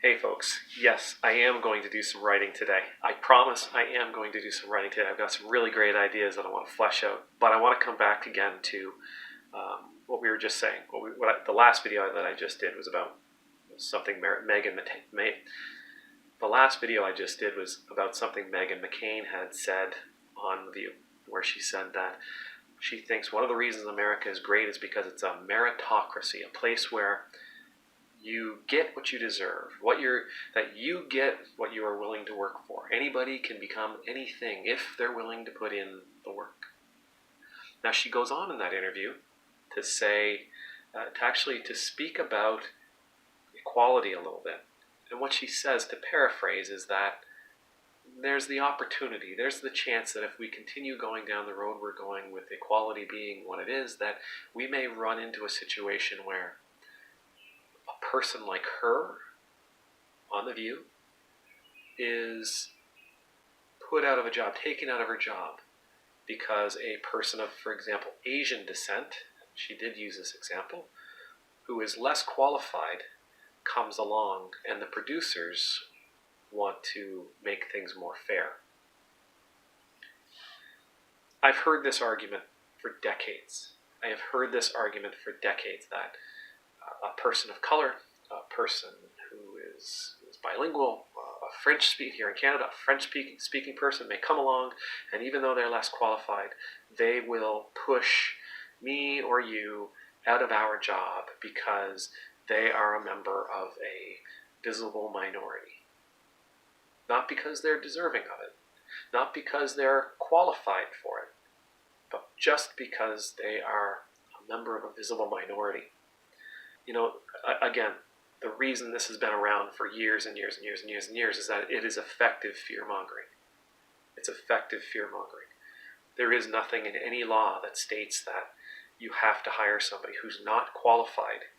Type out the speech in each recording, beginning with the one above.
Hey folks, yes, I am going to do some writing today. I promise I am going to do some writing today. I've got some really great ideas that I want to flesh out, but I want to come back again to what we were just saying. The last video that I just did was about something The last video I just did was about something Meghan McCain had said on The View, where she said that she thinks one of the reasons America is great is because it's a meritocracy, a place where you get what you deserve, you get what you are willing to work for. Anybody can become anything if they're willing to put in the work. Now she goes on in that interview to say, to speak about equality a little bit. And what she says, to paraphrase, is that there's the opportunity, there's the chance that if we continue going down the road we're going with equality being what it is, that we may run into a situation where a person like her on The View is put out of a job, taken out of her job, because a person of, for example, Asian descent, she did use this example, who is less qualified comes along and the producers want to make things more fair. I've heard this argument for decades. I have heard this argument for decades that a person of color, a person who is bilingual, a French speaking here in Canada, a French speaking person may come along, and even though they're less qualified, they will push me or you out of our job because they are a member of a visible minority. Not because they're deserving of it, not because they're qualified for it, but just because they are a member of a visible minority. You know, again, the reason this has been around for years and years and years and years and years is that it is effective fear-mongering. It's effective fear-mongering. There is nothing in any law that states that you have to hire somebody who's not qualified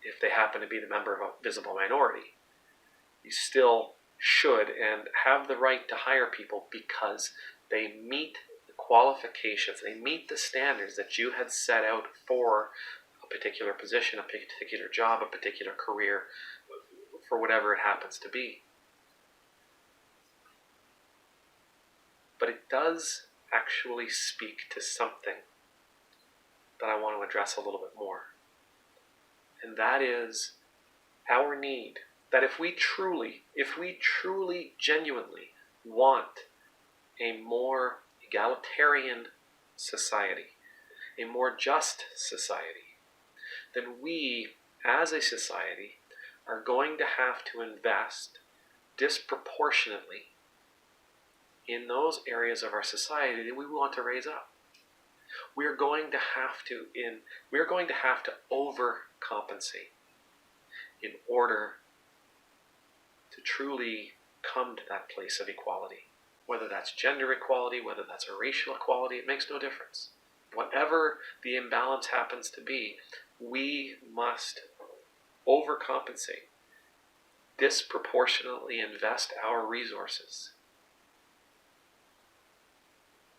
if they happen to be the member of a visible minority. You still should and have the right to hire people because they meet the qualifications, they meet the standards that you had set out for a particular position, a particular job, a particular career, for whatever it happens to be. But it does actually speak to something that I want to address a little bit more. And that is our need that if we truly, genuinely want a more egalitarian society, a more just society, then we, as a society, are going to have to invest disproportionately in those areas of our society that we want to raise up. We're going to have to overcompensate in order to truly come to that place of equality. Whether that's gender equality, whether that's a racial equality, it makes no difference. Whatever the imbalance happens to be, we must overcompensate, disproportionately invest our resources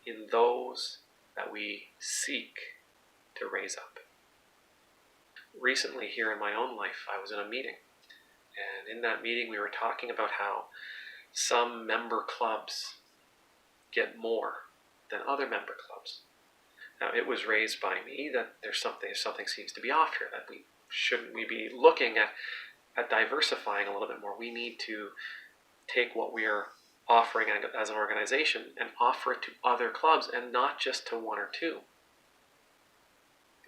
in those that we seek to raise up. Recently, here in my own life, I was in a meeting, and in that meeting we were talking about how some member clubs get more than other member clubs. Now, it was raised by me that something seems to be off here, that shouldn't we be looking at diversifying a little bit more? We need to take what we are offering as an organization and offer it to other clubs and not just to one or two.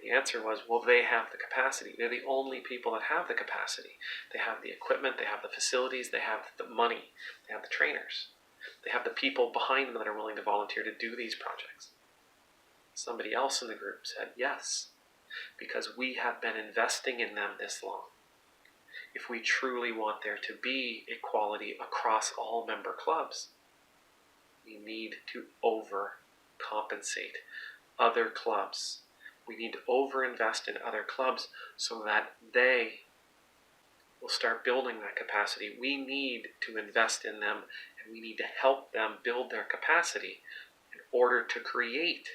The answer was, well, they have the capacity. They're the only people that have the capacity. They have the equipment, they have the facilities, they have the money, they have the trainers. They have the people behind them that are willing to volunteer to do these projects. Somebody else in the group said, yes, because we have been investing in them this long. If we truly want there to be equality across all member clubs, we need to overcompensate other clubs. We need to overinvest in other clubs so that they will start building that capacity. We need to invest in them, and we need to help them build their capacity in order to create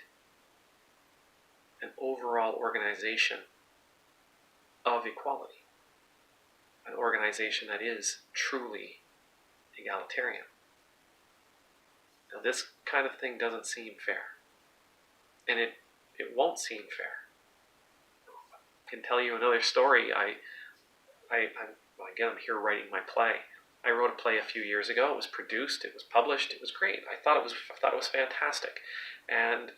an overall organization of equality, an organization that is truly egalitarian. Now, this kind of thing doesn't seem fair. And it won't seem fair. I can tell you another story. Again, I'm here writing my play. I wrote a play a few years ago. It was produced. It was published. It was great. I thought it was fantastic, and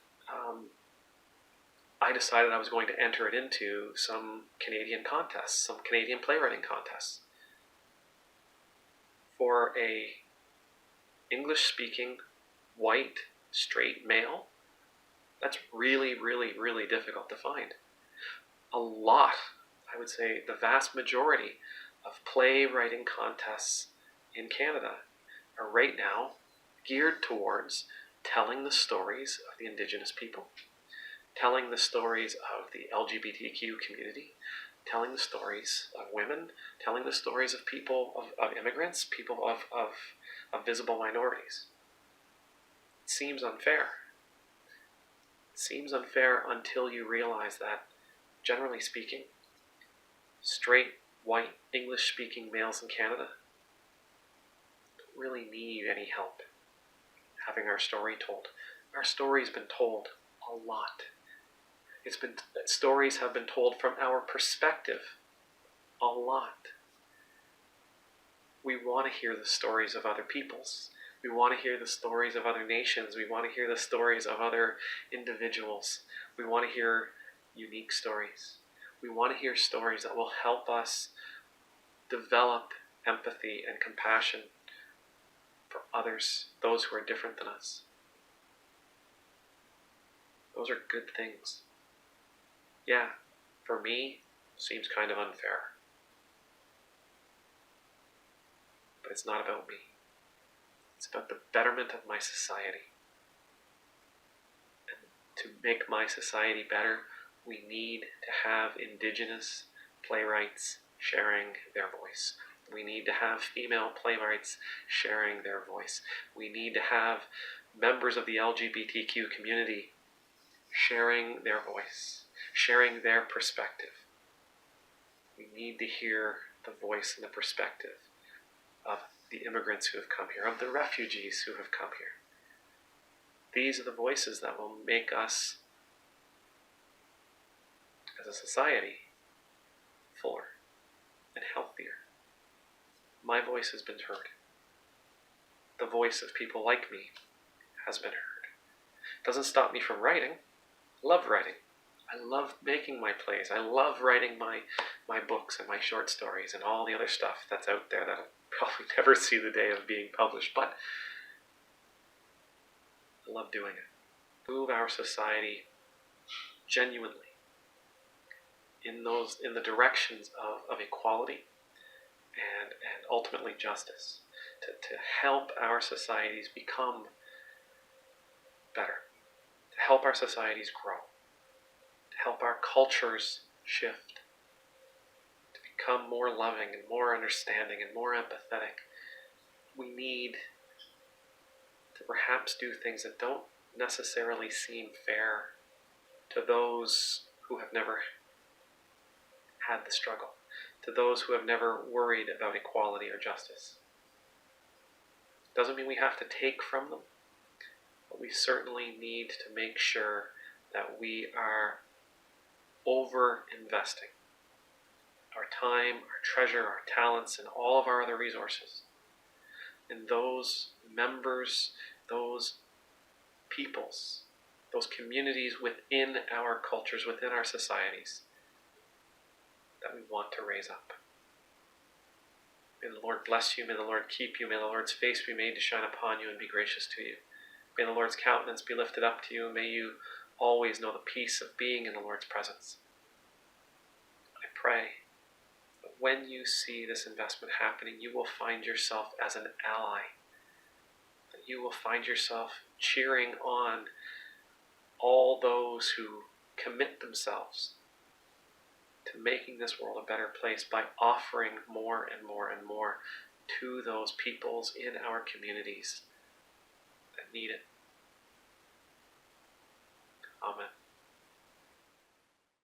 I decided I was going to enter it into some Canadian contests, some Canadian playwriting contests, for a English-speaking, white, straight male. That's really, really, really difficult to find. A lot, I would say the vast majority of playwriting contests in Canada are right now geared towards telling the stories of the Indigenous people, telling the stories of the LGBTQ community, telling the stories of women, telling the stories of people, of immigrants, people of visible minorities. It seems unfair. It seems unfair until you realize that, generally speaking, straight, white, English-speaking males in Canada don't really need any help having our story told. Our story's been told a lot. Stories have been told from our perspective a lot. We want to hear the stories of other peoples. We want to hear the stories of other nations. We want to hear the stories of other individuals. We want to hear unique stories. We want to hear stories that will help us develop empathy and compassion for others, those who are different than us. Those are good things. Yeah, for me, seems kind of unfair. But it's not about me. It's about the betterment of my society. And to make my society better, we need to have Indigenous playwrights sharing their voice. We need to have female playwrights sharing their voice. We need to have members of the LGBTQ community sharing their voice, sharing their perspective. We need to hear the voice and the perspective of the immigrants who have come here, of the refugees who have come here. These are the voices that will make us, as a society, fuller and healthier. My voice has been heard. The voice of people like me has been heard. It doesn't stop me from writing. I love writing. I love making my plays. I love writing my books and my short stories and all the other stuff that's out there that'll probably never see the day of being published, but I love doing it. Move our society genuinely in the directions of equality and ultimately justice, to help our societies become better, to help our societies grow, to help our cultures shift, to become more loving and more understanding and more empathetic. We need to perhaps do things that don't necessarily seem fair to those who have never had the struggle, to those who have never worried about equality or justice. Doesn't mean we have to take from them, but we certainly need to make sure that we are over-investing our time, our treasure, our talents, and all of our other resources in those members, those peoples, those communities within our cultures, within our societies that we want to raise up. May the Lord bless you, may the Lord keep you, may the Lord's face be made to shine upon you and be gracious to you. May the Lord's countenance be lifted up to you, may you always know the peace of being in the Lord's presence. I pray that when you see this investment happening, you will find yourself as an ally, that you will find yourself cheering on all those who commit themselves to making this world a better place by offering more and more and more to those peoples in our communities that need it. Amen.